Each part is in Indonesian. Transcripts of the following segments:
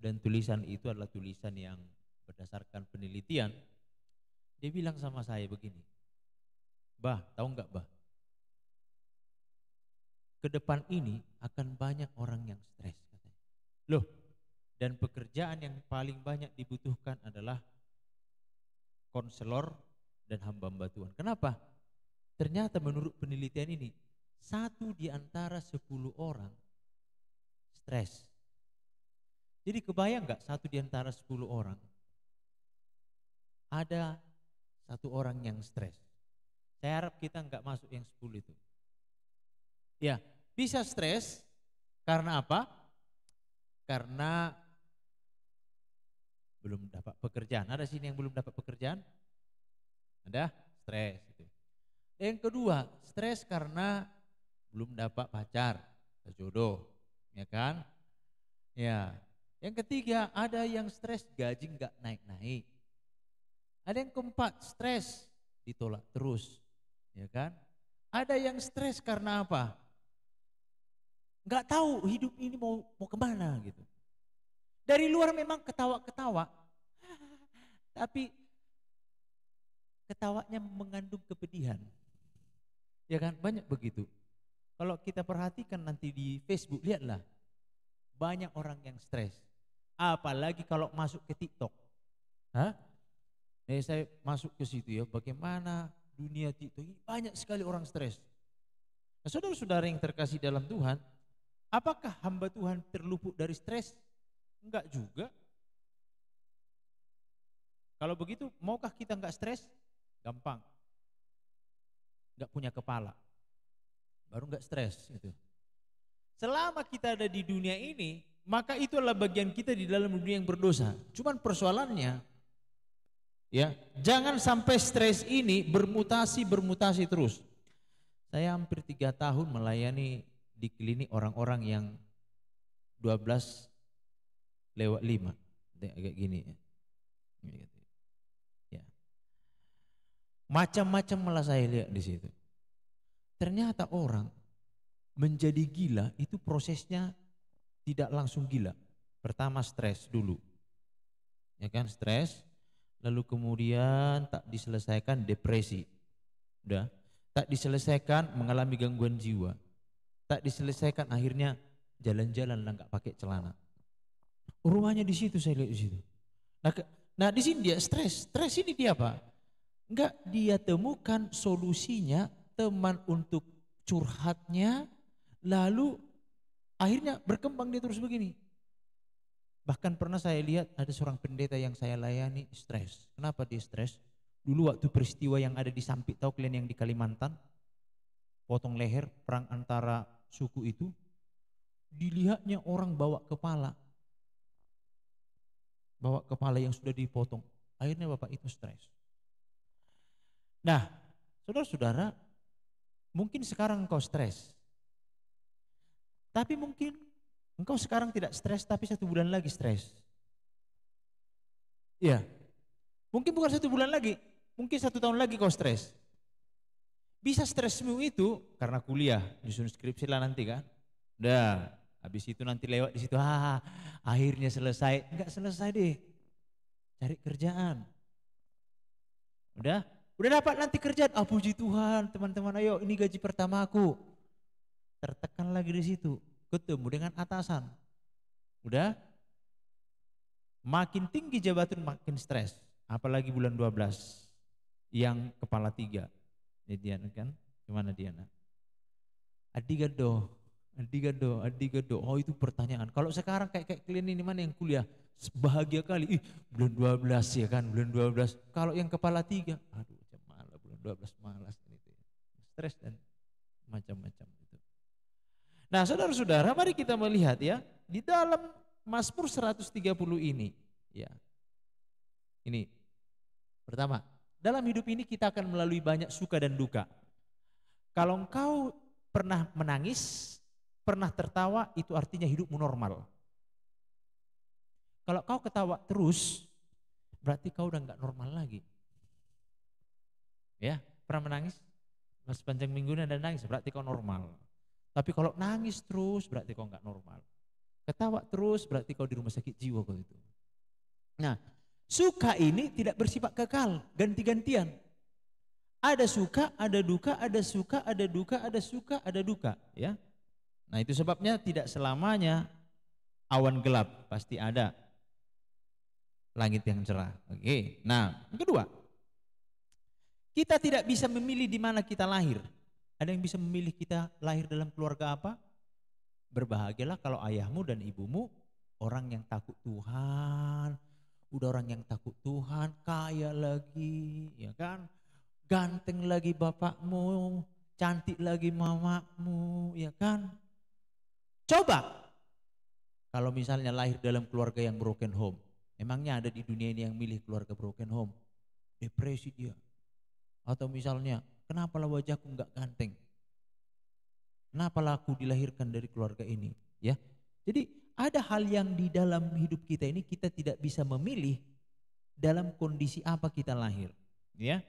dan tulisan itu adalah tulisan yang berdasarkan penelitian. Dia bilang sama saya begini, "Bah, tahu nggak bah, ke depan ini akan banyak orang yang stres," katanya. Loh, dan pekerjaan yang paling banyak dibutuhkan adalah konselor dan hamba-hamba Tuhan. Kenapa? Ternyata menurut penelitian ini, 1 di antara 10 orang stres. Jadi kebayang nggak 1 di antara 10 orang ada 1 orang yang stres. Saya harap kita nggak masuk yang 10 itu. Ya, bisa stres karena apa? Karena belum dapat pekerjaan. Ada sini yang belum dapat pekerjaan? Ada? Stres itu. Yang kedua, stres karena belum dapat pacar, jodoh, ya kan? Ya. Yang ketiga, ada yang stres gaji nggak naik-naik. Ada yang keempat, stres ditolak terus, ya kan? Ada yang stres karena apa? Nggak tahu hidup ini mau kemana gitu. Dari luar memang ketawa-ketawa, tapi ketawanya mengandung kepedihan, ya kan? Banyak begitu. Kalau kita perhatikan nanti di Facebook, lihatlah banyak orang yang stres. Apalagi kalau masuk ke TikTok. Hah? Saya masuk ke situ ya, bagaimana dunia TikTok ini banyak sekali orang stres. Nah, saudara-saudara yang terkasih dalam Tuhan, apakah hamba Tuhan terluput dari stres? Enggak juga. Kalau begitu, maukah kita enggak stres? Gampang. Enggak punya kepala. Baru enggak stres gitu. Selama kita ada di dunia ini, maka itu adalah bagian kita di dalam dunia yang berdosa. Cuman persoalannya, ya, jangan sampai stres ini bermutasi terus. Saya hampir 3 tahun melayani di klinik orang-orang yang 12/5, kayak gini ya. Ya. Macam-macam malah saya lihat di situ. Ternyata orang menjadi gila itu prosesnya tidak langsung gila. Pertama stres dulu, ya kan, stres, lalu kemudian tak diselesaikan depresi, udah, tak diselesaikan mengalami gangguan jiwa, tak diselesaikan akhirnya jalan-jalan lah nggak pakai celana. Rumahnya di situ, saya lihat di situ. Nah di sini dia stres ini dia apa? Enggak dia temukan solusinya, teman untuk curhatnya, lalu akhirnya berkembang dia terus begini. Bahkan pernah saya lihat ada seorang pendeta yang saya layani stres. Kenapa dia stres? Dulu waktu peristiwa yang ada di Sampit, tahu kalian yang di Kalimantan, potong leher, perang antara suku itu, dilihatnya orang bawa kepala yang sudah dipotong. Akhirnya bapak itu stres. Nah, saudara-saudara, mungkin sekarang engkau stres, tapi mungkin engkau sekarang tidak stres, tapi 1 bulan lagi stres. Iya, mungkin bukan 1 bulan lagi, mungkin 1 tahun lagi kau stres. Bisa stresmu itu karena kuliah, nyusun skripsi lah nanti kan. Udah, habis itu nanti lewat di situ, akhirnya selesai. Enggak selesai deh, cari kerjaan. Udah dapat nanti kerjaan. Puji Tuhan, teman-teman, ayo ini gaji pertamaku. Tertekan lagi di situ, ketemu dengan atasan. Udah, makin tinggi jabatan makin stres. Apalagi bulan 12 yang kepala 3. Ini Diana kan, gimana Diana? Adigado. Oh itu pertanyaan. Kalau sekarang kayak kalian ini mana yang kuliah? Bahagia kali. Bulan 12 ya kan, bulan 12. Kalau yang kepala 3, aduh malah bulan 12 malas itu. Stres dan macam-macam itu. Nah, saudara-saudara, mari kita melihat ya di dalam Mazmur 130 ini, ya. Ini pertama, dalam hidup ini kita akan melalui banyak suka dan duka. Kalau engkau pernah menangis, pernah tertawa, itu artinya hidupmu normal. Kalau kau ketawa terus, berarti kau udah nggak normal lagi. Ya, pernah menangis? Sepanjang minggu ini ada nangis, berarti kau normal. Tapi kalau nangis terus, berarti kau nggak normal. Ketawa terus berarti kau di rumah sakit jiwa kau itu. Nah, suka ini tidak bersifat kekal, ganti-gantian. Ada suka, ada duka, ada suka, ada duka, ada suka, ada duka, ya. Nah, itu sebabnya tidak selamanya awan gelap, pasti ada langit yang cerah. Oke. Nah, yang kedua, kita tidak bisa memilih di mana kita lahir. Ada yang bisa memilih kita lahir dalam keluarga apa? Berbahagialah kalau ayahmu dan ibumu orang yang takut Tuhan. Udah orang yang takut Tuhan, kaya lagi, ya kan? Ganteng lagi bapakmu, cantik lagi mamamu, ya kan? Coba kalau misalnya lahir dalam keluarga yang broken home, emangnya ada di dunia ini yang milih keluarga broken home? Depresi dia. Atau misalnya, kenapalah wajahku enggak ganteng? Kenapalah aku dilahirkan dari keluarga ini? Ya, jadi ada hal yang di dalam hidup kita ini kita tidak bisa memilih dalam kondisi apa kita lahir. Ya,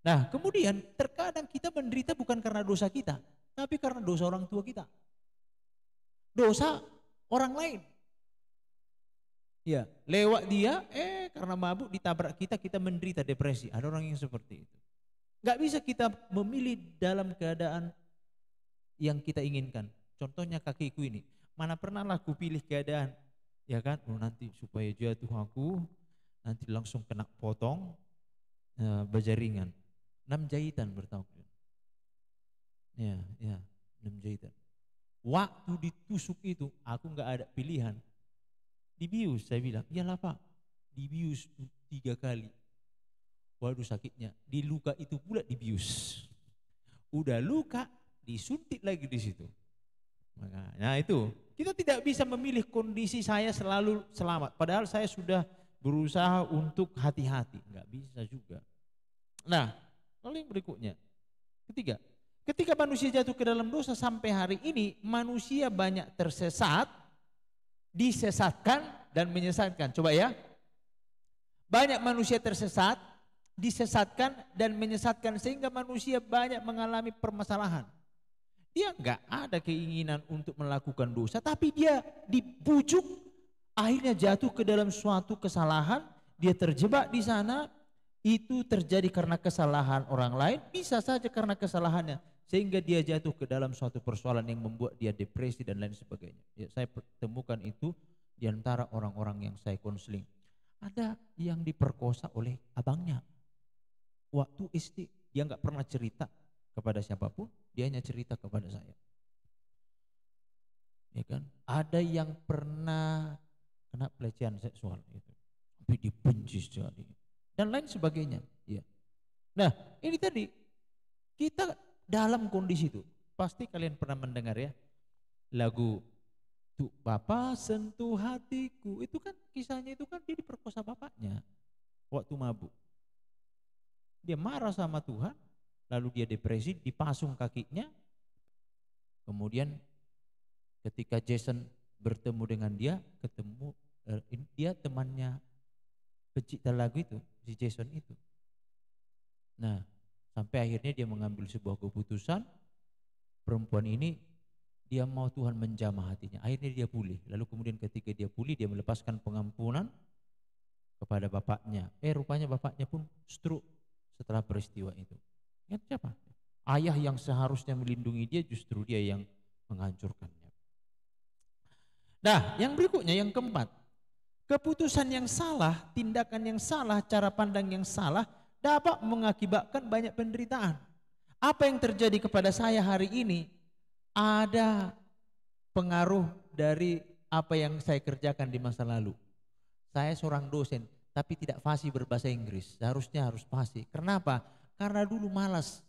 nah kemudian terkadang kita menderita bukan karena dosa kita, tapi karena dosa orang tua kita, dosa orang lain. Ya, lewat dia, karena mabuk ditabrak kita, kita menderita depresi. Ada orang yang seperti itu. Gak bisa kita memilih dalam keadaan yang kita inginkan. Contohnya kakiku ini, mana pernah lah aku pilih keadaan, ya kan? Oh, nanti supaya jatuh aku, nanti langsung kena potong bajaringan, 6 jahitan bertahun. Ya, 6 jahitan. Waktu ditusuk itu, aku nggak ada pilihan. Dibius, saya bilang, iyalah Pak, dibius 3 kali. Waduh sakitnya, di luka itu pula dibius. Udah luka, disuntik lagi di situ. Nah itu, kita tidak bisa memilih kondisi saya selalu selamat. Padahal saya sudah berusaha untuk hati-hati. Nggak bisa juga. Nah, lalu yang berikutnya. Ketiga, ketika manusia jatuh ke dalam dosa sampai hari ini, manusia banyak tersesat, disesatkan, dan menyesatkan. Coba ya. Banyak manusia tersesat, disesatkan, dan menyesatkan. Sehingga manusia banyak mengalami permasalahan. Dia nggak ada keinginan untuk melakukan dosa, tapi dia dibujuk, akhirnya jatuh ke dalam suatu kesalahan, dia terjebak di sana, itu terjadi karena kesalahan orang lain, bisa saja karena kesalahannya, sehingga dia jatuh ke dalam suatu persoalan yang membuat dia depresi dan lain sebagainya. Ya, saya temukan itu di antara orang-orang yang saya konseling. Ada yang diperkosa oleh abangnya waktu SD, dia nggak pernah cerita kepada siapapun, dia hanya cerita kepada saya. Ya kan? Ada yang pernah kena pelecehan seksual itu, tapi dibenci sekali dan lain sebagainya. Ya. Nah, ini tadi kita dalam kondisi itu, pasti kalian pernah mendengar ya lagu "Tuh Bapa Sentuh Hatiku", itu kan kisahnya itu kan dia diperkosa bapaknya waktu mabuk. Dia marah sama Tuhan, lalu dia depresi, dipasung kakinya. Kemudian ketika Jason bertemu dengan dia, dia temannya pencipta lagu itu, si Jason itu. Nah, sampai akhirnya dia mengambil sebuah keputusan, perempuan ini dia mau Tuhan menjamah hatinya. Akhirnya dia pulih. Lalu kemudian ketika dia pulih, dia melepaskan pengampunan kepada bapaknya. Rupanya bapaknya pun stroke setelah peristiwa itu. Ingat siapa? Ayah yang seharusnya melindungi dia, justru dia yang menghancurkannya. Nah, yang berikutnya, yang keempat. Keputusan yang salah, tindakan yang salah, cara pandang yang salah dapat mengakibatkan banyak penderitaan. Apa yang terjadi kepada saya hari ini ada pengaruh dari apa yang saya kerjakan di masa lalu. Saya seorang dosen, tapi tidak fasih berbahasa Inggris. Seharusnya harus fasih. Kenapa? Karena dulu malas,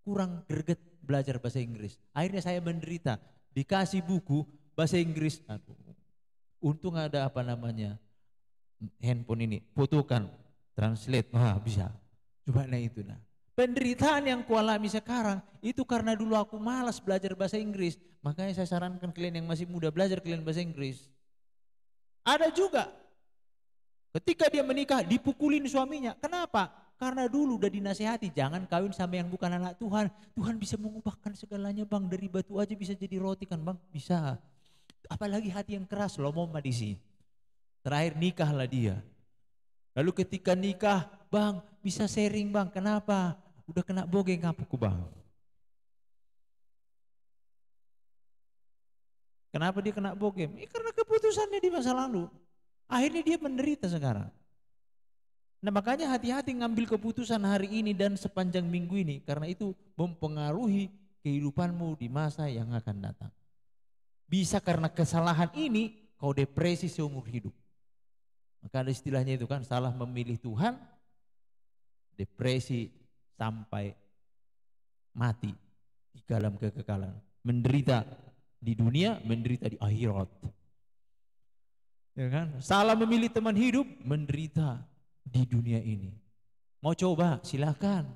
kurang greget belajar bahasa Inggris. Akhirnya saya menderita, dikasih buku bahasa Inggris. Aduh, untung ada apa namanya handphone ini, fotokan, translate, wah bisa. Coba nah itu nah. Penderitaan yang kualami sekarang itu karena dulu aku malas belajar bahasa Inggris. Makanya saya sarankan kalian yang masih muda belajar kalian bahasa Inggris. Ada juga ketika dia menikah dipukulin suaminya. Kenapa? Karena dulu udah dinasehati jangan kawin sama yang bukan anak Tuhan. Tuhan bisa mengubahkan segalanya bang, dari batu aja bisa jadi roti kan bang, bisa. Apalagi hati yang keras, lomo madisi. Terakhir nikahlah dia. Lalu ketika nikah, bang bisa sharing bang, kenapa? Udah kena bogeng ngapuku bang. Kenapa dia kena bogem? Karena keputusannya di masa lalu. Akhirnya dia menderita sekarang. Nah makanya hati-hati ngambil keputusan hari ini dan sepanjang minggu ini. Karena itu mempengaruhi kehidupanmu di masa yang akan datang. Bisa karena kesalahan ini kau depresi seumur hidup. Maka ada istilahnya itu kan, salah memilih Tuhan, depresi sampai mati di dalam kekekalan. Menderita di dunia, menderita di akhirat. Ya kan? Salah memilih teman hidup, menderita di dunia ini. Mau coba, silakan.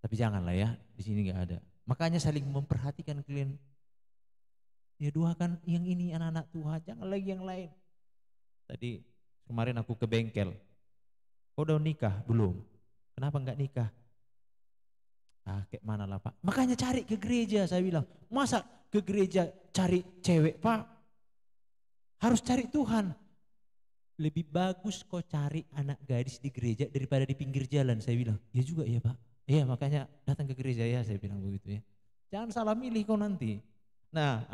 Tapi janganlah ya, di sini nggak ada. Makanya saling memperhatikan kalian. Ya doakan yang ini anak-anak Tuhan, jangan lagi yang lain. Tadi kemarin aku ke bengkel. Kau udah nikah? Belum. Kenapa enggak nikah? Ah, kayak mana lah Pak? Makanya cari ke gereja, saya bilang. Masa ke gereja cari cewek Pak? Harus cari Tuhan. Lebih bagus kau cari anak gadis di gereja daripada di pinggir jalan, saya bilang. Ya juga ya Pak. Iya makanya datang ke gereja ya, saya bilang begitu ya. Jangan salah milih kau nanti. Nah,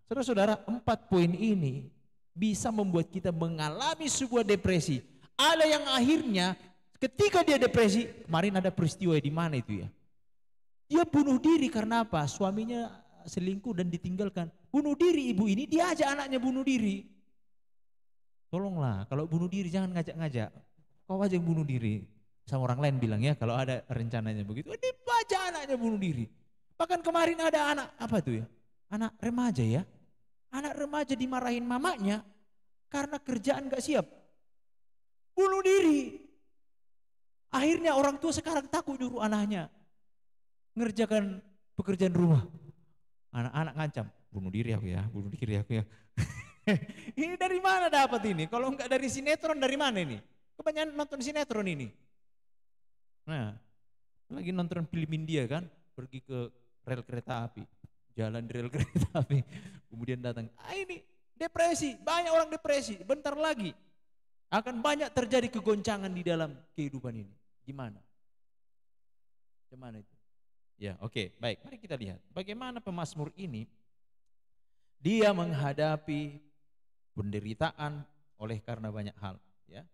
saudara-saudara, 4 poin ini bisa membuat kita mengalami sebuah depresi. Ada yang akhirnya ketika dia depresi, kemarin ada peristiwa di mana itu ya? Dia bunuh diri karena apa? Suaminya selingkuh dan ditinggalkan. Bunuh diri ibu ini, dia ajak anaknya bunuh diri. Tolonglah, kalau bunuh diri jangan ngajak-ngajak. Kau aja yang bunuh diri. Sama orang lain bilang ya, kalau ada rencananya begitu. Dia ajak anaknya bunuh diri. Bahkan kemarin ada anak, apa tuh ya? Anak remaja ya. Anak remaja dimarahin mamanya karena kerjaan gak siap. Bunuh diri. Akhirnya orang tua sekarang takut nyuruh anaknya ngerjakan pekerjaan rumah. Anak-anak ngancam, bunuh diri aku ya, bunuh diri aku ya. Ini dari mana dapat ini? Kalau enggak dari sinetron, dari mana ini? Kebanyakan nonton sinetron ini. Nah, lagi nonton film India kan, pergi ke rel kereta api. Jalan di rel kereta api, kemudian datang, ini depresi, banyak orang depresi, bentar lagi akan banyak terjadi kegoncangan di dalam kehidupan ini. Gimana? Gimana itu? Ya oke, baik, mari kita lihat bagaimana pemazmur ini, dia menghadapi penderitaan oleh karena banyak hal. Ya.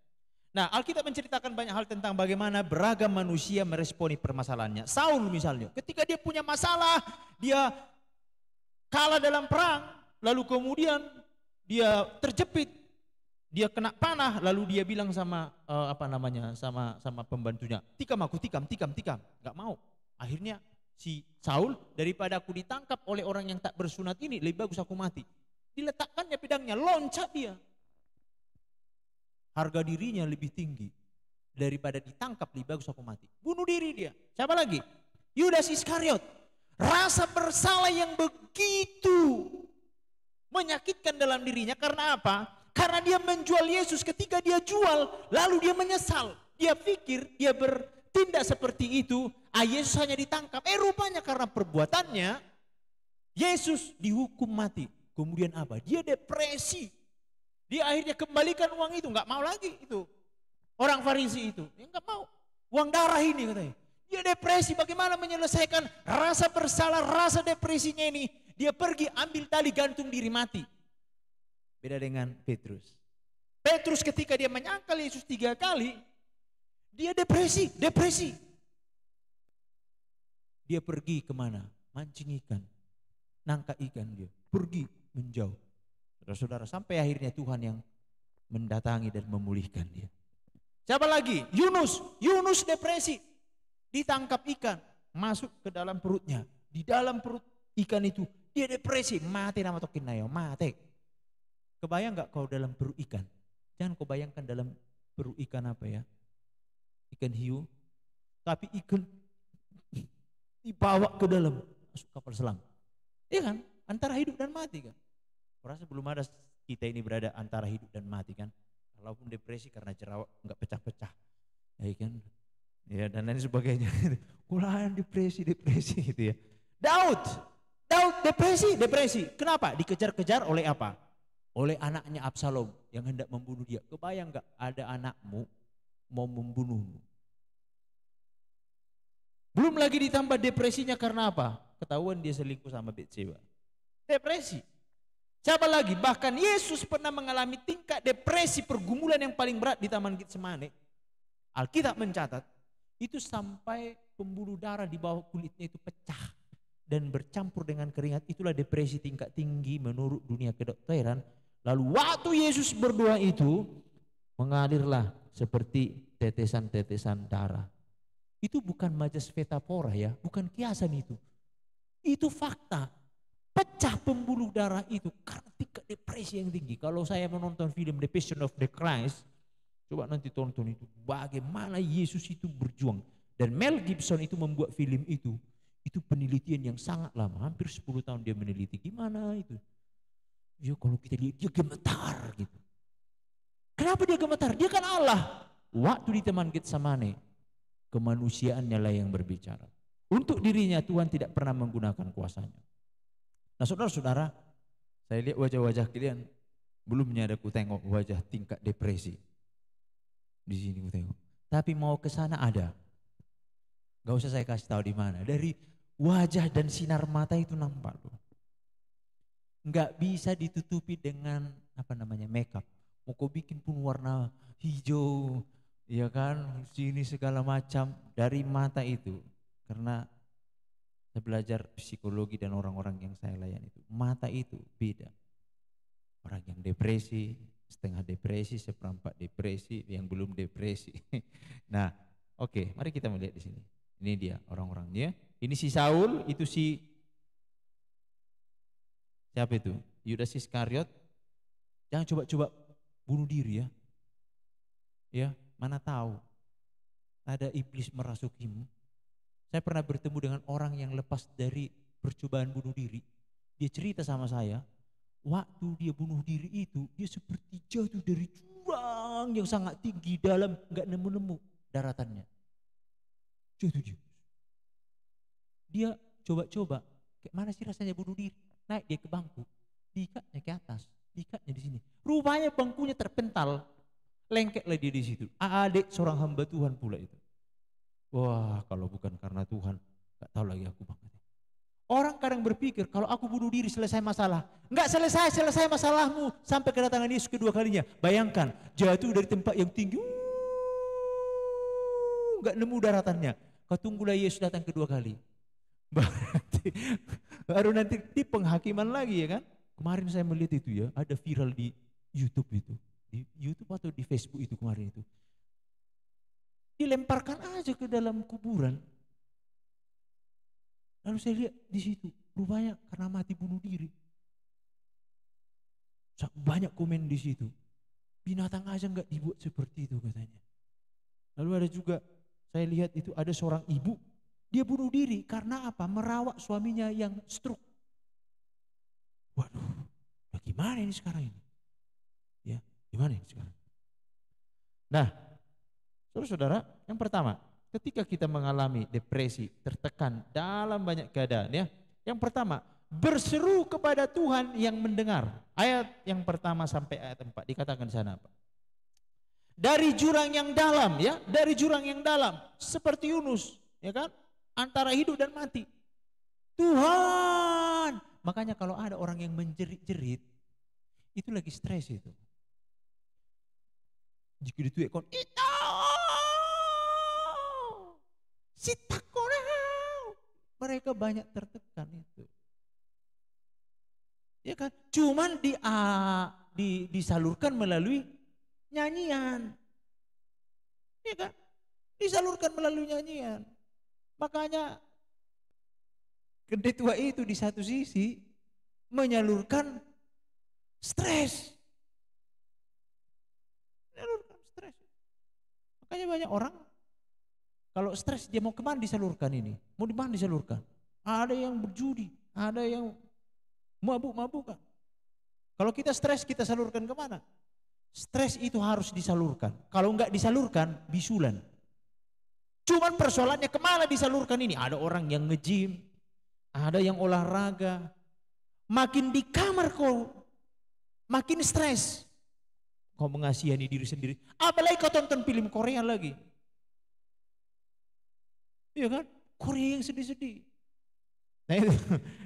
Nah Alkitab menceritakan banyak hal tentang bagaimana beragam manusia meresponi permasalahannya. Saul misalnya, ketika dia punya masalah, dia kalah dalam perang, lalu kemudian dia terjepit, dia kena panah, lalu dia bilang sama sama pembantunya, tikam aku, tikam, nggak mau. Akhirnya si Saul, daripada aku ditangkap oleh orang yang tak bersunat ini, lebih bagus aku mati. Diletakkannya pedangnya, loncat dia. Harga dirinya lebih tinggi daripada ditangkap, lebih bagus aku mati. Bunuh diri dia. Siapa lagi? Yudas Iskariot. Rasa bersalah yang begitu menyakitkan dalam dirinya. Karena apa? Karena dia menjual Yesus. Ketika dia jual, lalu dia menyesal. Dia pikir dia bertindak seperti itu, Yesus hanya ditangkap. Rupanya karena perbuatannya, Yesus dihukum mati. Kemudian apa? Dia depresi. Dia akhirnya kembalikan uang itu. Nggak mau lagi itu. Orang Farisi itu. Dia nggak mau. Uang darah ini katanya. Dia depresi, bagaimana menyelesaikan rasa bersalah, rasa depresinya ini. Dia pergi ambil tali gantung diri mati. Beda dengan Petrus. Petrus ketika dia menyangkal Yesus 3 kali, dia depresi. Dia pergi kemana? Mancing ikan. Nangkap ikan dia. Pergi menjauh. Saudara-saudara, sampai akhirnya Tuhan yang mendatangi dan memulihkan dia. Siapa lagi? Yunus depresi. Ditangkap ikan, masuk ke dalam perutnya. Di dalam perut ikan itu, dia depresi. Mati nama tokin nayo, mati. Kebayang gak kau dalam perut ikan? Jangan kau bayangkan dalam perut ikan apa ya? Ikan hiu. Tapi ikan dibawa ke dalam, masuk kapal selam. Iya kan? Antara hidup dan mati kan? Merasa belum ada kita ini berada antara hidup dan mati kan? Kalaupun depresi karena jerawat nggak pecah-pecah. Ya kan? Ya dan lain sebagainya. Ulah depresi gitu ya. Daud depresi. Kenapa? Dikejar-kejar oleh apa? Oleh anaknya Absalom yang hendak membunuh dia. Kebayang nggak ada anakmu mau membunuhmu? Belum lagi ditambah depresinya karena apa? Ketahuan dia selingkuh sama Bathsheba. Depresi. Siapa lagi? Bahkan Yesus pernah mengalami tingkat depresi pergumulan yang paling berat di Taman Getsemane. Alkitab mencatat itu sampai pembuluh darah di bawah kulitnya itu pecah dan bercampur dengan keringat. Itulah depresi tingkat tinggi menurut dunia kedokteran. Lalu waktu Yesus berdoa itu mengalirlah seperti tetesan-tetesan darah. Itu bukan majas metafora ya, bukan kiasan itu. Itu fakta. Pecah pembuluh darah itu karena tingkat depresi yang tinggi. Kalau saya menonton film The Passion of the Christ, coba nanti tonton itu. Bagaimana Yesus itu berjuang. Dan Mel Gibson itu membuat film itu. Itu penelitian yang sangat lama. Hampir 10 tahun dia meneliti. Gimana itu? Ya kalau kita lihat dia gemetar gitu. Kenapa dia gemetar? Dia kan Allah. Waktu di Taman Getsemane, kemanusiaannya lah yang berbicara. Untuk dirinya Tuhan tidak pernah menggunakan kuasanya. Nah saudara-saudara, saya lihat wajah-wajah kalian, belumnya ada ku tengok wajah tingkat depresi. Di sini ku tengok. Tapi mau ke sana ada. Gak usah saya kasih tahu di mana. Dari wajah dan sinar mata itu nampak loh. Nggak bisa ditutupi dengan makeup. Mau kau bikin pun warna hijau, ya kan, sini segala macam dari mata itu. Karena saya belajar psikologi dan orang-orang yang saya layani itu, mata itu beda. Orang yang depresi, setengah depresi, seperempat depresi, yang belum depresi. Nah, oke, mari kita melihat di sini. Ini dia orang-orangnya. Ini si Saul, itu si siapa itu? Yudas Iskariot. Jangan coba-coba bunuh diri ya. Ya, mana tahu ada iblis merasukimu. Saya pernah bertemu dengan orang yang lepas dari percobaan bunuh diri. Dia cerita sama saya, waktu dia bunuh diri itu, dia seperti jatuh dari jurang yang sangat tinggi dalam, nggak nemu-nemu daratannya. Jatuh dia. Dia coba-coba, kayak mana sih rasanya bunuh diri? Naik dia ke bangku, diikatnya ke atas, diikatnya di sini. Rupanya bangkunya terpental, lengketlah dia di situ. Adik seorang hamba Tuhan pula itu. Wah, kalau bukan karena Tuhan, gak tahu lagi aku bang. Orang kadang berpikir kalau aku bunuh diri selesai masalah. Enggak selesai masalahmu sampai kedatangan Yesus kedua kalinya. Bayangkan jatuh dari tempat yang tinggi, enggak nemu daratannya. Kau tunggulah Yesus datang kedua kali. Baru nanti di penghakiman lagi ya kan. Kemarin saya melihat itu ya, ada viral di YouTube itu. Di YouTube atau di Facebook itu kemarin itu. Dilemparkan aja ke dalam kuburan. Lalu saya lihat di situ, rupanya karena mati bunuh diri. Banyak komen di situ. Binatang aja nggak dibuat seperti itu katanya. Lalu ada juga, saya lihat itu ada seorang ibu, dia bunuh diri karena apa? Merawat suaminya yang stroke. Waduh, bagaimana ini sekarang ini? Ya, gimana ini sekarang? Nah, saudara-saudara, yang pertama, ketika kita mengalami depresi, tertekan dalam banyak keadaan ya. Yang pertama, berseru kepada Tuhan yang mendengar. Ayat yang pertama sampai ayat 4 dikatakan di sana apa? Dari jurang yang dalam ya, dari jurang yang dalam seperti Yunus, ya kan? Antara hidup dan mati. Tuhan. Makanya kalau ada orang yang menjerit-jerit, itu lagi stres itu. Jika dituikkan, itu sitakonau. Mereka banyak tertekan itu. Ya kan? Cuman disalurkan melalui nyanyian. Ya kan? Disalurkan melalui nyanyian. Makanya ketua itu di satu sisi menyalurkan stres. Menyalurkan stres. Makanya banyak orang kalau stres dia mau kemana disalurkan ini? Mau di mana disalurkan? Ada yang berjudi, ada yang mabuk-mabukan. Kalau kita stres kita salurkan kemana? Stres itu harus disalurkan. Kalau enggak disalurkan, bisulan. Cuman persoalannya kemana disalurkan ini? Ada orang yang nge-gym, ada yang olahraga, makin di kamar kau makin stres. Kau mengasihani diri sendiri. Apalagi kau tonton film Korea lagi. Iya kan? Korea yang sedih-sedih. Nah itu,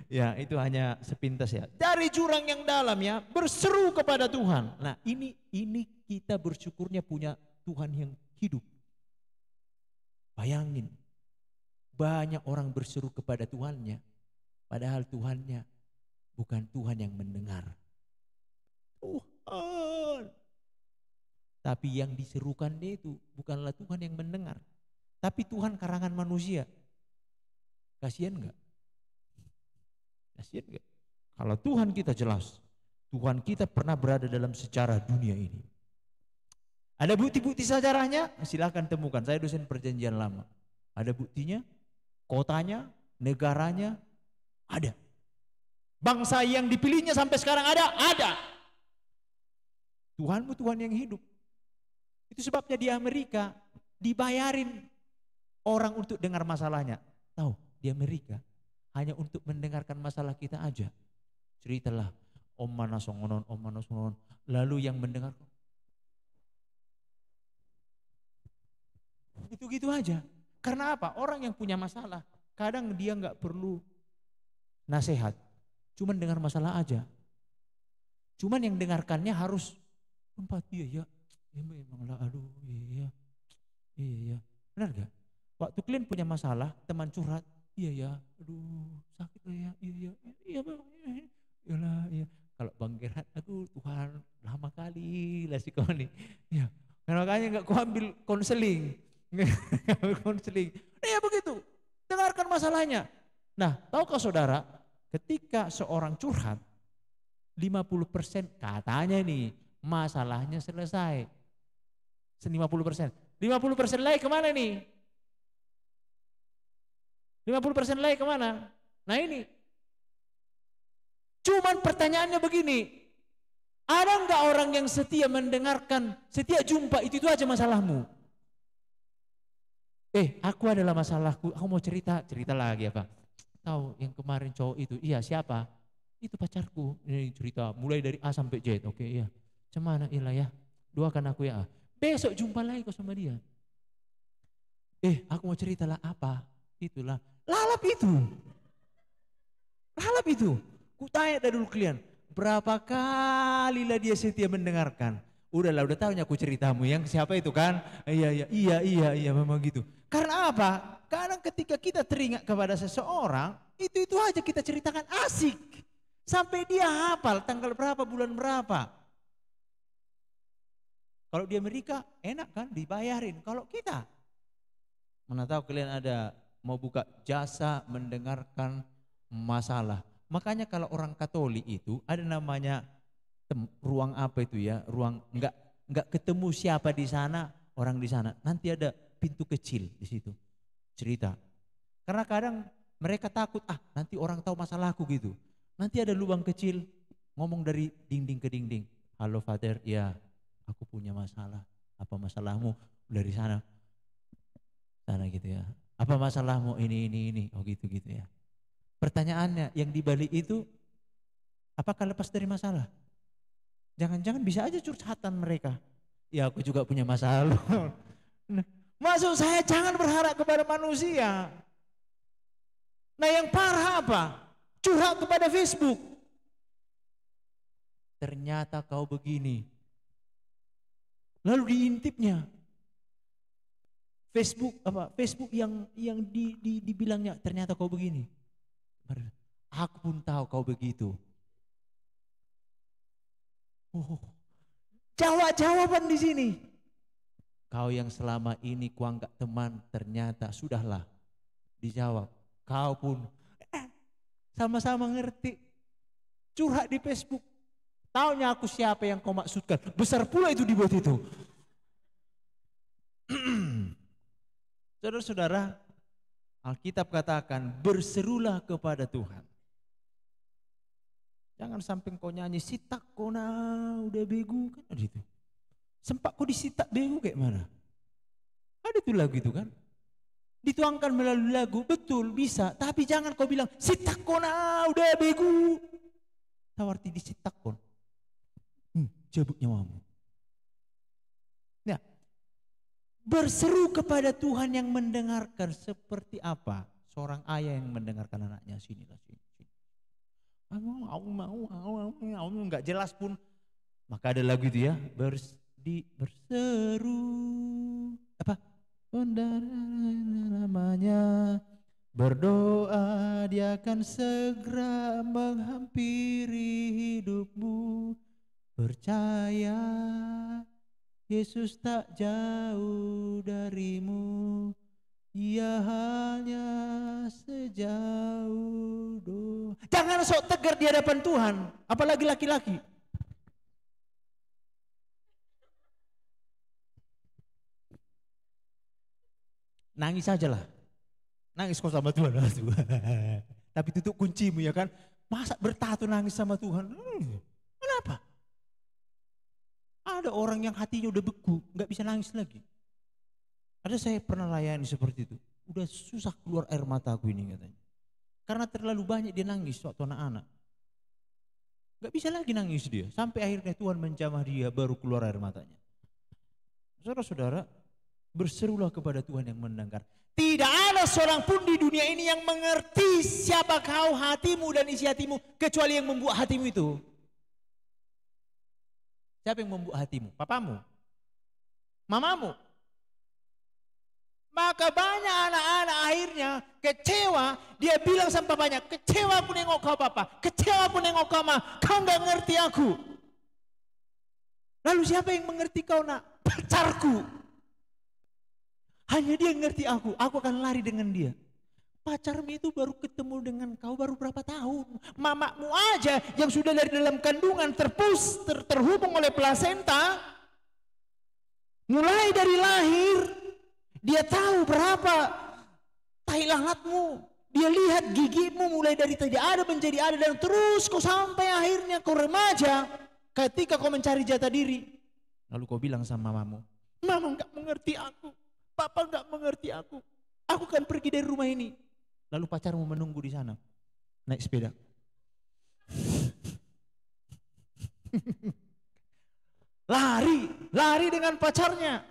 ya itu hanya sepintas ya. Dari jurang yang dalam ya, berseru kepada Tuhan. Nah ini kita bersyukurnya punya Tuhan yang hidup. Bayangin, banyak orang berseru kepada Tuhannya, padahal Tuhannya bukan Tuhan yang mendengar. Tuhan. Tapi yang diserukan dia itu bukanlah Tuhan yang mendengar. Tapi Tuhan karangan manusia. Kasihan enggak? Kasihan enggak? Kalau Tuhan kita jelas, Tuhan kita pernah berada dalam sejarah dunia ini. Ada bukti-bukti sejarahnya? Silakan temukan. Saya dosen perjanjian lama. Ada buktinya? Kotanya, negaranya, ada. Bangsa yang dipilihnya sampai sekarang ada? Ada. Tuhanmu Tuhan yang hidup. Itu sebabnya di Amerika dibayarin orang untuk dengar masalahnya. Tahu, di Amerika hanya untuk mendengarkan masalah kita aja. Ceritalah, Om mana songonon, Om mana songonon. Lalu yang mendengar gitu-gitu aja. Karena apa? Orang yang punya masalah, kadang dia nggak perlu nasihat, cuman dengar masalah aja. Cuman yang dengarkannya harus tempat iya ya memanglah, aduh iya, benar gak? Waktu kalian punya masalah, teman curhat, iya aduh sakit lah ya, iya iyalah iya. Kalau Bang Gerhard, aduh Tuhan lama kali lah si kau nih, ya. Karena makanya nggak kau ambil konseling. Konseling. Ya begitu. Dengarkan masalahnya. Nah, tahukah saudara, ketika seorang curhat 50% katanya nih masalahnya selesai. 50%. 50% lagi kemana nih? 50% lagi kemana? Nah ini. Cuman pertanyaannya begini. Ada enggak orang yang setia mendengarkan, setia jumpa itu aja masalahmu? Aku adalah masalahku, aku mau cerita lagi apa? Tahu yang kemarin cowok itu, iya siapa? Itu pacarku, ini cerita mulai dari A sampai Z, oke iya. Cemana ilah ya, doakan aku ya. Besok jumpa lagi kau sama dia. Aku mau cerita lah apa? Itulah, lalap itu. Kutanya dari dulu kalian, berapa kali lah dia setia mendengarkan? Udah tahunya aku ceritamu yang siapa itu kan? Iya memang gitu. Karena apa? Karena ketika kita teringat kepada seseorang, itu aja kita ceritakan asik. Sampai dia hafal tanggal berapa, bulan berapa. Kalau di Amerika enak kan dibayarin. Kalau kita, mana tahu kalian ada mau buka jasa mendengarkan masalah. Makanya kalau orang Katolik itu ada namanya ruang apa itu ya, ruang enggak ketemu siapa di sana, orang di sana. Nanti ada pintu kecil di situ. Cerita. Karena kadang mereka takut, nanti orang tahu masalahku gitu. Nanti ada lubang kecil ngomong dari dinding ke dinding. Halo Father, ya aku punya masalah. Apa masalahmu? Dari sana. Sana gitu ya. Apa masalahmu? Ini. Oh gitu ya. Pertanyaannya yang dibalik itu, apakah lepas dari masalah? Jangan-jangan bisa aja curhatan mereka. Ya aku juga punya masalah. Maksud saya jangan berharap kepada manusia. Nah yang parah apa? Curhat kepada Facebook. Ternyata kau begini. Lalu diintipnya. Facebook yang dibilangnya ternyata kau begini. Aku pun tahu kau begitu. Jawaban di sini. Kau yang selama ini kuanggap teman ternyata sudahlah dijawab. Kau pun sama-sama ngerti. Curhat di Facebook. Taunya aku siapa yang kau maksudkan. Besar pula itu dibuat itu. Saudara-saudara, Alkitab katakan berserulah kepada Tuhan. Jangan sampai kau nyanyi sitak kona udah begu kan ada itu. Sempat kau disitak begu kayak mana? Ada tuh lagu itu kan. Dituangkan melalui lagu, betul bisa. Tapi jangan kau bilang sitak kona udah begu. tawarti disitakon. Cabut nyawamu. Ya, berseru kepada Tuhan yang mendengarkan seperti apa seorang ayah yang mendengarkan anaknya, sinilah sini. Nggak jelas pun. Maka ada lagu itu ya, berseru apa? Namanya berdoa, dia akan segera menghampiri hidupmu. Percaya Yesus tak jauh darimu, ia hanya sejauh doa. Jangan sok tegar di hadapan Tuhan, apalagi laki-laki. Nangis saja lah. Nangis kau sama Tuhan. Tapi tutup kuncimu ya kan. Masa bertato nangis sama Tuhan? Kenapa? Ada orang yang hatinya udah beku, gak bisa nangis lagi. Ada saya pernah layani seperti itu. Udah susah keluar air mataku ini katanya. Karena terlalu banyak dia nangis waktu anak-anak. Gak bisa lagi nangis dia. Sampai akhirnya Tuhan menjamah dia baru keluar air matanya. Saudara-saudara, berserulah kepada Tuhan yang mendengar. Tidak ada seorang pun di dunia ini yang mengerti siapa kau, hatimu dan isi hatimu, kecuali yang membuat hatimu itu. Siapa yang membuat hatimu? Papamu? Mamamu? Maka banyak anak-anak akhirnya kecewa, dia bilang sama papanya, kecewa aku nengok kau papa, kecewa aku nengok kau ma, kau gak ngerti aku. Lalu siapa yang mengerti kau nak? Pacarku. Hanya dia yang ngerti aku akan lari dengan dia. Pacarmu itu baru ketemu dengan kau baru berapa tahun. Mamamu aja yang sudah dari dalam kandungan terhubung oleh plasenta. Mulai dari lahir, dia tahu berapa tai lalatmu. Dia lihat gigimu mulai dari tidak ada menjadi ada dan terus kau sampai akhirnya kau remaja. Ketika kau mencari jati diri. Lalu kau bilang sama mamamu, mama enggak mengerti aku. Papa enggak mengerti aku. Aku kan pergi dari rumah ini. Lalu pacarmu menunggu di sana. Naik sepeda. Lari dengan pacarnya.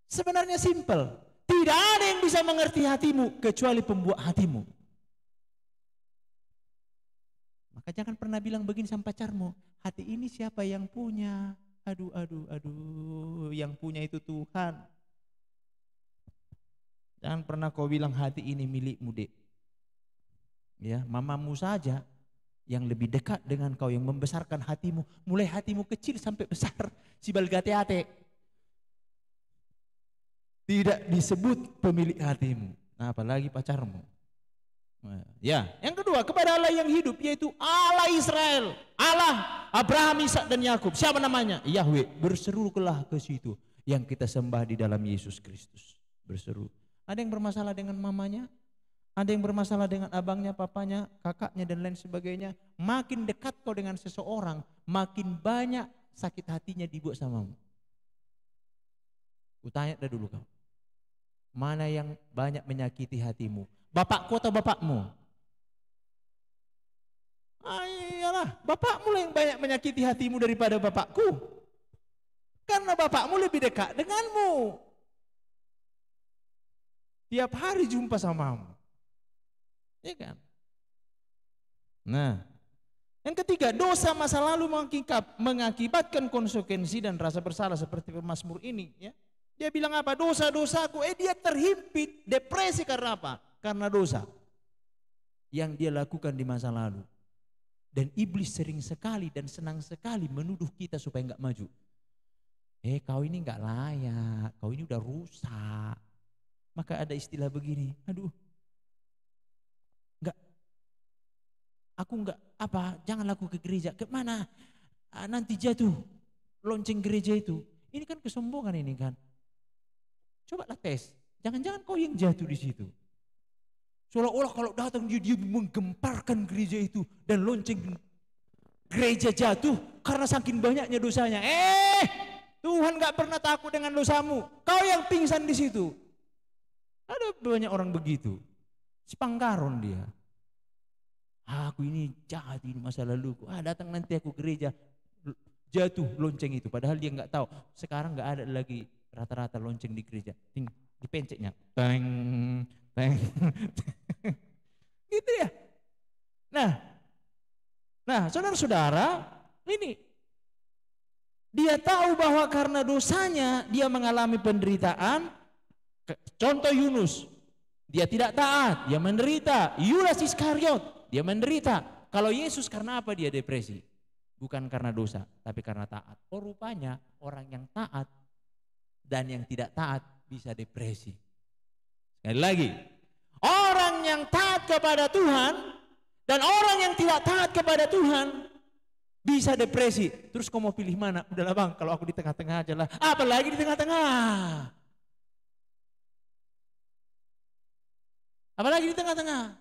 Sebenarnya simple. Tidak ada yang bisa mengerti hatimu kecuali pembuat hatimu. Maka jangan pernah bilang begini sama pacarmu, hati ini siapa yang punya? Aduh, yang punya itu Tuhan. Jangan pernah kau bilang hati ini milikmu, Dek. Ya, mamamu saja yang lebih dekat dengan kau, yang membesarkan hatimu, mulai hatimu kecil sampai besar, si balgate-ate. Tidak disebut pemilik hatimu, nah, apalagi pacarmu. Ya, yang kedua kepada Allah yang hidup, yaitu Allah Israel, Allah Abraham, Ishak dan Yakub. Siapa namanya? Yahweh. Berserulah ke situ yang kita sembah di dalam Yesus Kristus. Berseru. Ada yang bermasalah dengan mamanya, ada yang bermasalah dengan abangnya, papanya, kakaknya dan lain sebagainya. Makin dekat kau dengan seseorang, makin banyak sakit hatinya dibuat samamu. Kutanya dah dulu kau, mana yang banyak menyakiti hatimu? Bapakku atau bapakmu? Iyalah, bapakmu yang banyak menyakiti hatimu daripada bapakku. Karena bapakmu lebih dekat denganmu. Tiap hari jumpa samamu. Ya kan? Nah, yang ketiga, dosa masa lalu mengakibatkan konsekuensi dan rasa bersalah seperti pemazmur ini. Ya. Dia bilang apa? Dosa-dosaku. Dia terhimpit, depresi karena apa? Karena dosa yang dia lakukan di masa lalu. Dan iblis sering sekali dan senang sekali menuduh kita supaya enggak maju. Kau ini enggak layak, kau ini udah rusak. Maka ada istilah begini, aduh, aku enggak apa, jangan aku ke gereja. Ke mana? Nanti jatuh lonceng gereja itu. Ini kan kesombongan ini kan. Cobalah tes. Jangan-jangan kau yang jatuh di situ. Seolah-olah kalau datang dia menggemparkan gereja itu dan lonceng gereja jatuh karena saking banyaknya dosanya. Tuhan enggak pernah takut dengan dosamu. Kau yang pingsan di situ. Ada banyak orang begitu. Sepangkaron dia. Aku ini jahat, ini masa laluku. Datang nanti aku gereja, jatuh lonceng itu. Padahal dia nggak tahu. Sekarang nggak ada lagi rata-rata lonceng di gereja. Dipencetnya, teng, teng, gitu ya. Nah, saudara-saudara, ini dia tahu bahwa karena dosanya dia mengalami penderitaan. Contoh Yunus, dia tidak taat, dia menderita. Yudas Iskariot, dia menderita. Kalau Yesus karena apa dia depresi? Bukan karena dosa, tapi karena taat. Oh, rupanya orang yang taat dan yang tidak taat bisa depresi. Sekali lagi, orang yang taat kepada Tuhan dan orang yang tidak taat kepada Tuhan bisa depresi. Terus kau mau pilih mana? Udahlah bang, kalau aku di tengah-tengah aja lah. Apalagi di tengah-tengah. Apalagi di tengah-tengah.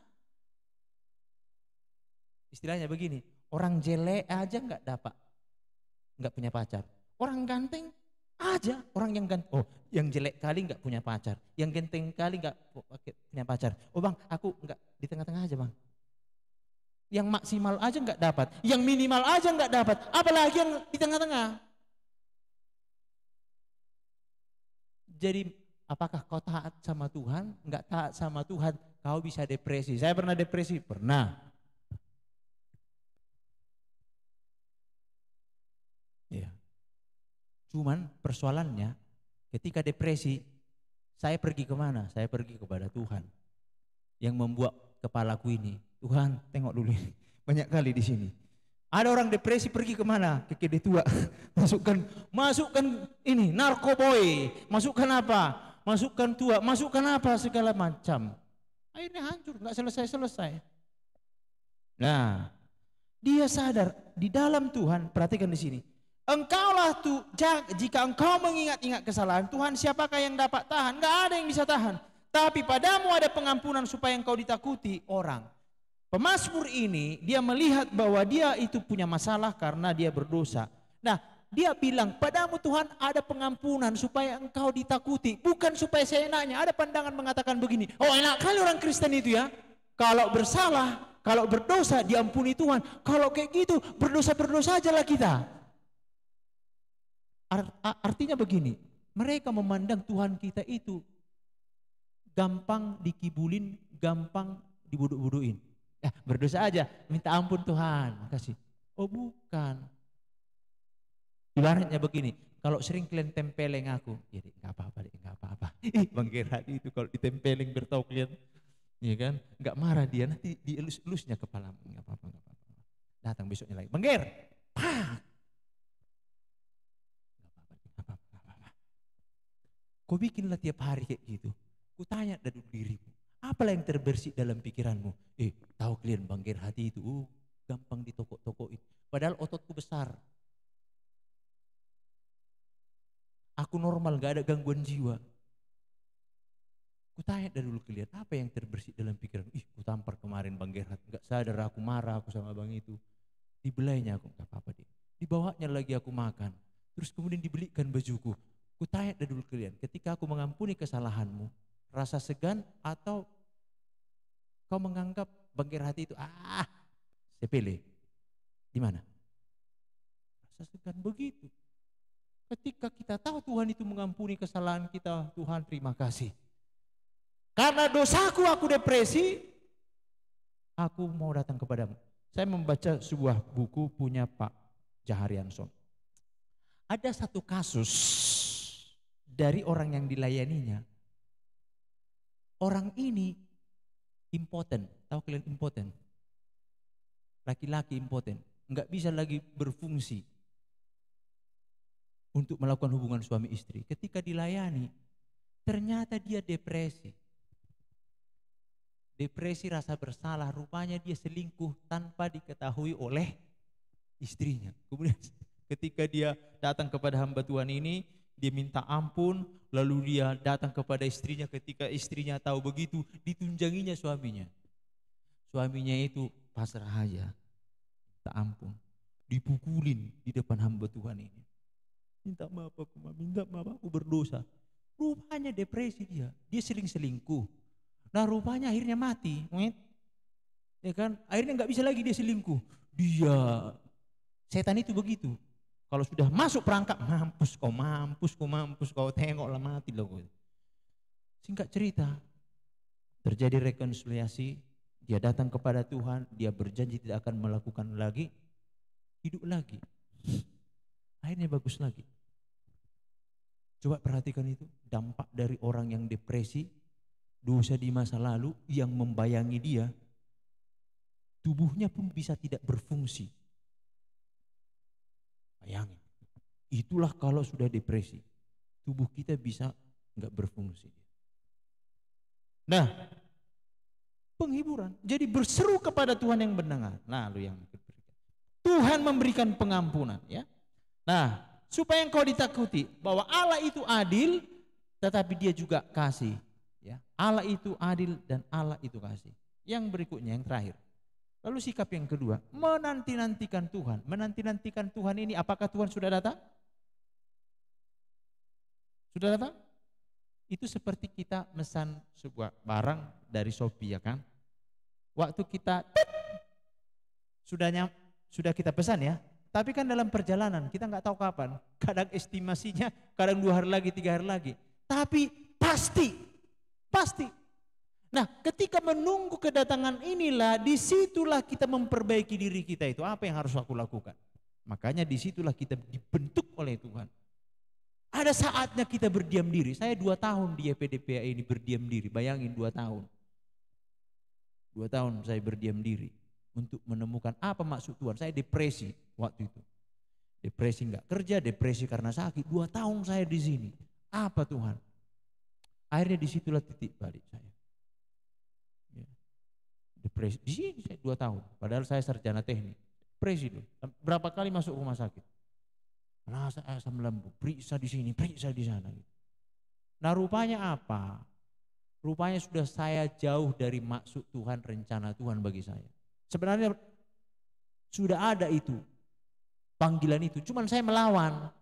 Istilahnya begini, orang jelek aja nggak punya pacar. Orang ganteng aja, orang yang ganteng, yang jelek kali nggak punya pacar, yang ganteng kali nggak punya pacar. Oh bang, aku nggak, di tengah-tengah aja bang. Yang maksimal aja nggak dapat, yang minimal aja nggak dapat, apalagi yang di tengah-tengah. Jadi apakah kau taat sama Tuhan? Nggak taat sama Tuhan, kau bisa depresi. Saya pernah depresi, pernah. Ya. Cuman persoalannya, ketika depresi, saya pergi kemana? Saya pergi kepada Tuhan. Yang membuat kepalaku ini, Tuhan tengok dulu ini, banyak kali di sini. Ada orang depresi pergi kemana? Ke tua. masukkan ini narkoboy, masukkan apa? Masukkan tua, masukkan apa segala macam. Akhirnya hancur, nggak selesai. Nah, dia sadar di dalam Tuhan, perhatikan di sini. Engkaulah tuh, jika engkau mengingat-ingat kesalahan Tuhan, siapakah yang dapat tahan? Nggak ada yang bisa tahan. Tapi padamu ada pengampunan supaya engkau ditakuti orang. Pemazmur ini dia melihat bahwa dia itu punya masalah karena dia berdosa. Nah, dia bilang padamu Tuhan ada pengampunan supaya engkau ditakuti, bukan supaya seenaknya. Ada pandangan mengatakan begini, oh enak kali orang Kristen itu ya, kalau bersalah, kalau berdosa diampuni Tuhan, kalau kayak gitu berdosa aja lah kita. Artinya begini, mereka memandang Tuhan kita itu gampang dikibulin, gampang dibuduk-buduin. Berdosa aja, minta ampun Tuhan, makasih. Oh bukan. Ibaratnya begini, kalau sering kalian tempeleng aku, jadi nggak apa-apa. Bang Gerhard itu kalau ditempeleng bertahu kalian, ya kan, nggak marah dia, nanti dielus-elusnya kepalamu, nggak apa-apa. Datang besoknya lagi, Bang Ger, nggak apa-apa. Kau bikinlah tiap hari kayak gitu. Ku tanya dari dirimu, apalah yang terbersih dalam pikiranmu? Tahu kalian Bang Gerhard itu, gampang ditokok-tokokin. Padahal ototku besar. Aku normal, gak ada gangguan jiwa. Ku tanya dari dulu kalian, apa yang terbersih dalam pikiran? Ku tampar kemarin Bang Gerhard, gak sadar aku marah aku sama bang itu. Dibelainya aku, gak apa-apa deh. Dibawanya lagi aku makan. Terus kemudian dibelikan bajuku. Ku tanya dari dulu kalian, ketika aku mengampuni kesalahanmu, rasa segan atau kau menganggap Bang Gerhard itu sepele? Di mana? Rasa segan begitu. Ketika kita tahu Tuhan itu mengampuni kesalahan kita, Tuhan terima kasih. Karena dosaku aku depresi, aku mau datang kepadamu. Saya membaca sebuah buku punya Pak Jaharianson. Ada satu kasus dari orang yang dilayaninya. Orang ini impoten, tahu kalian impoten? Laki-laki impoten, nggak bisa lagi berfungsi untuk melakukan hubungan suami istri. Ketika dilayani, ternyata dia depresi. Depresi rasa bersalah, rupanya dia selingkuh tanpa diketahui oleh istrinya. Kemudian ketika dia datang kepada hamba Tuhan ini, dia minta ampun, lalu dia datang kepada istrinya. Ketika istrinya tahu begitu, ditunjanginya suaminya. Suaminya itu pasrah aja, minta ampun, dipukulin di depan hamba Tuhan ini. Minta maaf aku berdosa. Rupanya depresi dia sering selingkuh. Nah rupanya akhirnya mati. Ya kan? Akhirnya nggak bisa lagi dia selingkuh. Dia, setan itu begitu. Kalau sudah masuk perangkap, mampus kau, mampus kau, mampus kau, tengoklah mati loh. Singkat cerita, terjadi rekonsiliasi, dia datang kepada Tuhan, dia berjanji tidak akan melakukan lagi, hidup lagi. Akhirnya bagus lagi. Coba perhatikan itu, dampak dari orang yang depresi, dosa di masa lalu yang membayangi dia, tubuhnya pun bisa tidak berfungsi. Bayangin, itulah kalau sudah depresi, tubuh kita bisa nggak berfungsi. Nah, penghiburan, jadi berseru kepada Tuhan yang mendengar. Lalu yang Tuhan memberikan pengampunan, ya. Nah, supaya engkau ditakuti bahwa Allah itu adil, tetapi Dia juga kasih. Ya, Allah itu adil dan Allah itu kasih. Yang berikutnya, yang terakhir. Lalu sikap yang kedua, menanti-nantikan Tuhan. Menanti-nantikan Tuhan ini, apakah Tuhan sudah datang? Sudah datang? Itu seperti kita mesan sebuah barang dari Shopee, ya kan? Waktu kita sudah kita pesan, ya. Tapi kan dalam perjalanan kita nggak tahu kapan. Kadang estimasinya, kadang 2 hari lagi, 3 hari lagi. Tapi pasti. Nah, ketika menunggu kedatangan inilah, disitulah kita memperbaiki diri kita itu. Apa yang harus aku lakukan? Makanya disitulah kita dibentuk oleh Tuhan. Ada saatnya kita berdiam diri. Saya 2 tahun di YPDPA ini berdiam diri. Bayangin 2 tahun. 2 tahun saya berdiam diri untuk menemukan apa maksud Tuhan. Saya depresi waktu itu. Depresi nggak kerja, depresi karena sakit. 2 tahun saya di sini. Apa Tuhan? Akhirnya disitulah titik balik saya. Ya. Depresi di sini saya 2 tahun. Padahal saya sarjana teknik. Depresi dulu. Berapa kali masuk rumah sakit? Rasa asam lambung, periksa di sini, periksa di sana. Nah, rupanya apa? Rupanya sudah saya jauh dari maksud Tuhan, rencana Tuhan bagi saya. Sebenarnya sudah ada itu, panggilan itu. Cuman saya melawan.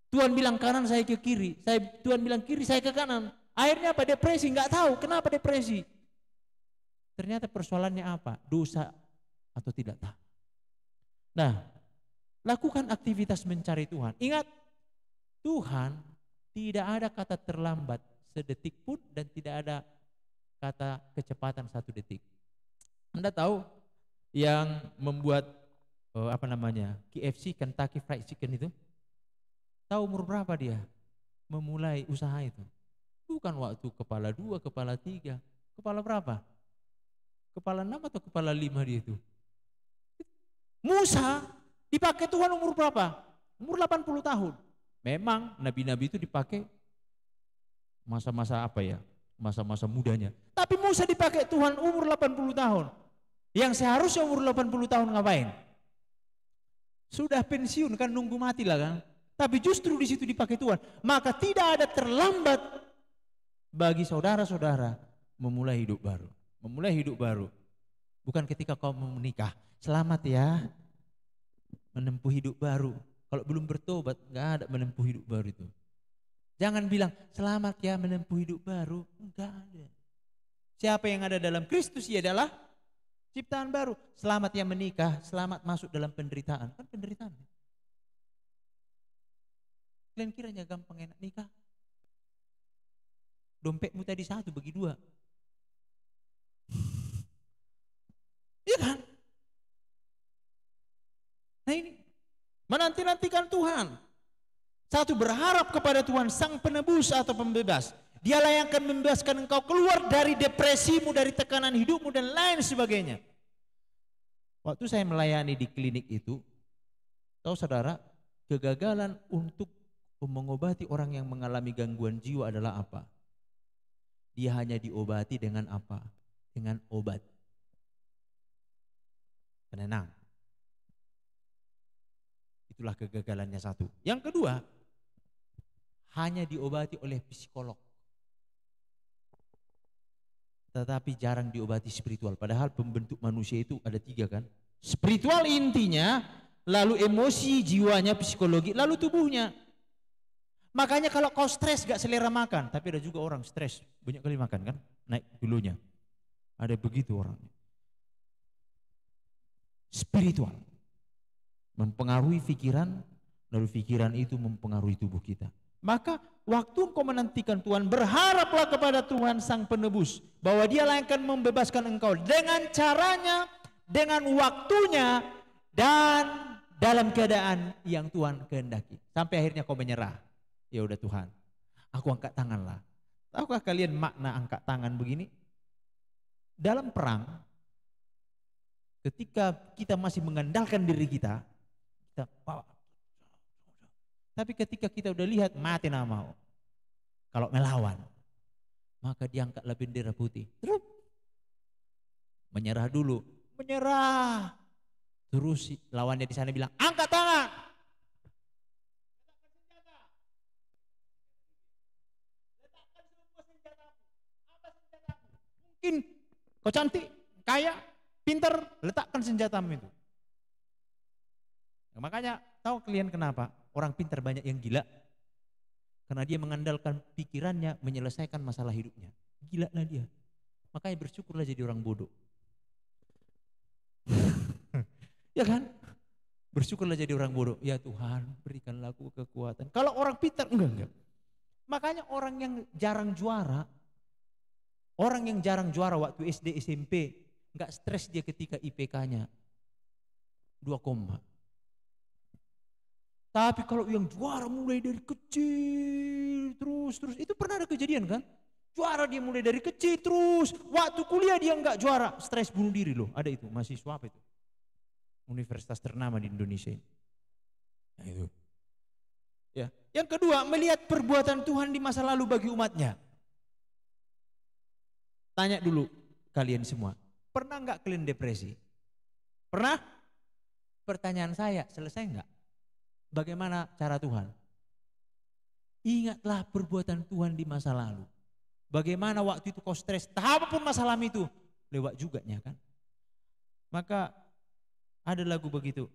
Tuhan bilang kanan, saya ke kiri. Tuhan bilang kiri, saya ke kanan. Akhirnya apa? Depresi, nggak tahu kenapa depresi. Ternyata persoalannya apa? Dosa atau tidak tahu. Nah, lakukan aktivitas mencari Tuhan. Ingat, Tuhan tidak ada kata terlambat sedetik pun dan tidak ada kata kecepatan 1 detik. Anda tahu yang membuat KFC, Kentucky Fried Chicken itu? Tahu umur berapa dia memulai usaha itu? Bukan waktu kepala 2, kepala 3. Kepala berapa? Kepala 6 atau kepala 5 dia itu? Musa dipakai Tuhan umur berapa? Umur 80 tahun. Memang nabi-nabi itu dipakai masa-masa apa ya? Masa-masa mudanya. Tapi Musa dipakai Tuhan umur 80 tahun. Yang seharusnya umur 80 tahun ngapain? Sudah pensiun kan, nunggu mati lah kan. Tapi justru di situ dipakai Tuhan. Maka tidak ada terlambat bagi saudara-saudara memulai hidup baru. Memulai hidup baru. Bukan ketika kau mau menikah. Selamat ya. Menempuh hidup baru. Kalau belum bertobat, nggak ada menempuh hidup baru itu. Jangan bilang selamat ya menempuh hidup baru, enggak ada. Siapa yang ada dalam Kristus, ia adalah ciptaan baru. Selamat ya menikah, selamat masuk dalam penderitaan. Kan penderitaan. Kalian kiranya gampang enak nikah? Dompetmu tadi 1 bagi 2. Iya kan? Nah ini, menanti-nantikan Tuhan. 1, berharap kepada Tuhan sang penebus atau pembebas. Dialah yang akan membebaskan engkau keluar dari depresimu, dari tekanan hidupmu dan lain sebagainya. Waktu saya melayani di klinik itu, tahu saudara, kegagalan untuk mengobati orang yang mengalami gangguan jiwa adalah apa? Dia hanya diobati dengan apa? Dengan obat. Penenang. Itulah kegagalannya 1. Yang kedua, hanya diobati oleh psikolog. Tetapi jarang diobati spiritual. Padahal pembentuk manusia itu ada 3 kan. Spiritual intinya, lalu emosi, jiwanya, psikologi, lalu tubuhnya. Makanya kalau kau stres gak selera makan. Tapi ada juga orang stres, banyak kali makan kan. Naik gulunya. Ada begitu orangnya. spiritual. Mempengaruhi pikiran, lalu pikiran itu mempengaruhi tubuh kita. Maka waktu engkau menantikan Tuhan, berharaplah kepada Tuhan Sang Penebus, bahwa Dialah yang akan membebaskan engkau dengan caranya, dengan waktunya, dan dalam keadaan yang Tuhan kehendaki. Sampai akhirnya kau menyerah. Ya udah Tuhan, aku angkat tangan lah. Tahukah kalian makna angkat tangan begini? Dalam perang, ketika kita masih mengandalkan diri kita bawa. Tapi ketika kita udah lihat mati nama mau, kalau melawan, maka diangkatlah bendera putih. Terus menyerah dulu, menyerah. Terus lawannya di sana bilang, angkat tangan. Letakkan semua senjatamu. Apa senjatamu? Mungkin kau cantik, kaya, pintar, letakkan senjatamu itu. Nah, makanya tahu kalian kenapa orang pintar banyak yang gila? Karena dia mengandalkan pikirannya menyelesaikan masalah hidupnya. Gila lah dia. Makanya bersyukurlah jadi orang bodoh. Ya kan? Bersyukurlah jadi orang bodoh. Ya Tuhan, berikanlah aku kekuatan. Kalau orang pintar, enggak. Makanya orang yang jarang juara, waktu SD, SMP, enggak stres dia ketika IPK-nya 2, tapi kalau yang juara mulai dari kecil, terus, itu pernah ada kejadian kan? Juara dia mulai dari kecil terus, waktu kuliah dia enggak juara, stres bunuh diri loh. Ada itu, mahasiswa apa itu? Universitas ternama di Indonesia ini. Nah itu. Ya. Yang kedua, melihat perbuatan Tuhan di masa lalu bagi umatnya. Tanya dulu kalian semua, pernah enggak kalian depresi? Pernah? Pertanyaan saya, selesai enggak? Bagaimana cara Tuhan? Ingatlah perbuatan Tuhan di masa lalu. Bagaimana waktu itu kau stres, apapun masalah itu, lewat juga kan? Maka ada lagu begitu.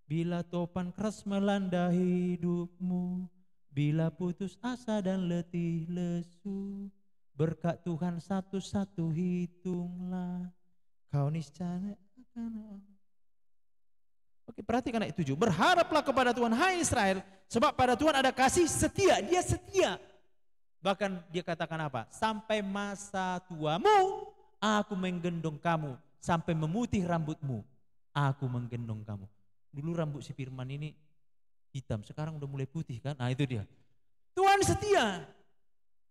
Bila topan keras melanda hidupmu, bila putus asa dan letih lesu, berkat Tuhan satu-satu hitunglah, kau niscaya akan. Oke, perhatikan ayat 7. Berharaplah kepada Tuhan, hai Israel, sebab pada Tuhan ada kasih setia, dia setia. Bahkan dia katakan apa? Sampai masa tuamu, aku menggendong kamu. Sampai memutih rambutmu, aku menggendong kamu. Dulu rambut si Firman ini hitam, sekarang udah mulai putih kan? Nah itu dia. Tuhan setia.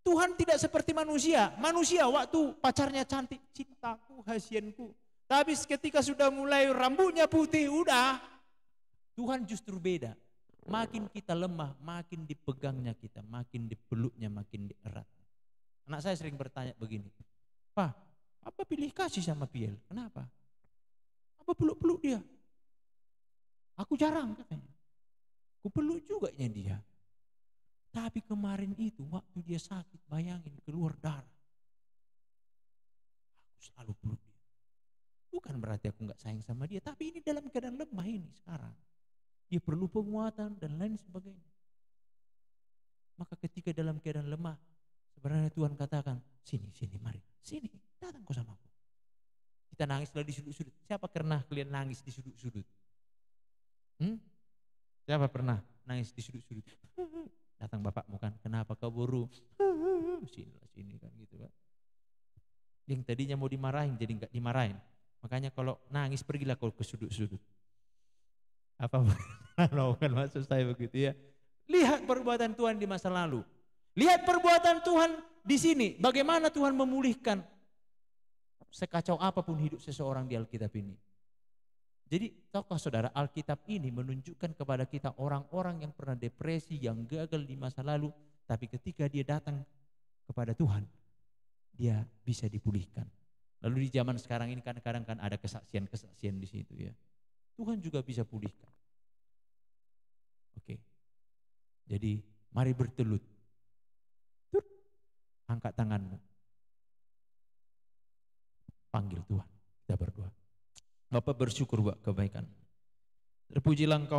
Tuhan tidak seperti manusia. Manusia waktu pacarnya cantik, cintaku, hasianku. Tapi ketika sudah mulai rambutnya putih, udah. Tuhan justru beda. Makin kita lemah, makin dipegangnya kita, makin dipeluknya, makin dierat. Anak saya sering bertanya begini, Pak, apa pilih kasih sama Piel? Kenapa? Apa peluk-peluk dia? Aku jarang katanya. Aku peluk juga dia. Tapi kemarin itu waktu dia sakit, bayangin keluar darah. Aku selalu peluk dia. Bukan berarti aku nggak sayang sama dia, tapi ini dalam keadaan lemah ini sekarang. Dia perlu penguatan dan lain sebagainya. Maka ketika dalam keadaan lemah, sebenarnya Tuhan katakan, sini, mari, sini, datang kau sama aku. Kita nangislah di sudut-sudut. Siapa pernah kalian nangis di sudut-sudut? Siapa pernah nangis di sudut-sudut? Datang bapakmu kan, kenapa kau buru? Sini kan gitu kan. Yang tadinya mau dimarahin jadi enggak dimarahin. Makanya kalau nangis pergilah kau ke sudut-sudut. Apa bukan maksud saya begitu ya. Lihat perbuatan Tuhan di masa lalu. Lihat perbuatan Tuhan di sini. Bagaimana Tuhan memulihkan sekacau apapun hidup seseorang di Alkitab ini. Jadi tahukah saudara, Alkitab ini menunjukkan kepada kita orang-orang yang pernah depresi, yang gagal di masa lalu. Tapi ketika dia datang kepada Tuhan, dia bisa dipulihkan. Lalu di zaman sekarang ini kadang-kadang kan ada kesaksian-kesaksian di situ ya. Tuhan juga bisa pulihkan. Oke. Jadi mari bertelut. Angkat tanganmu. Panggil Tuhan. Kita berdoa. Bapak bersyukur buat kebaikan. Terpujilah Engkau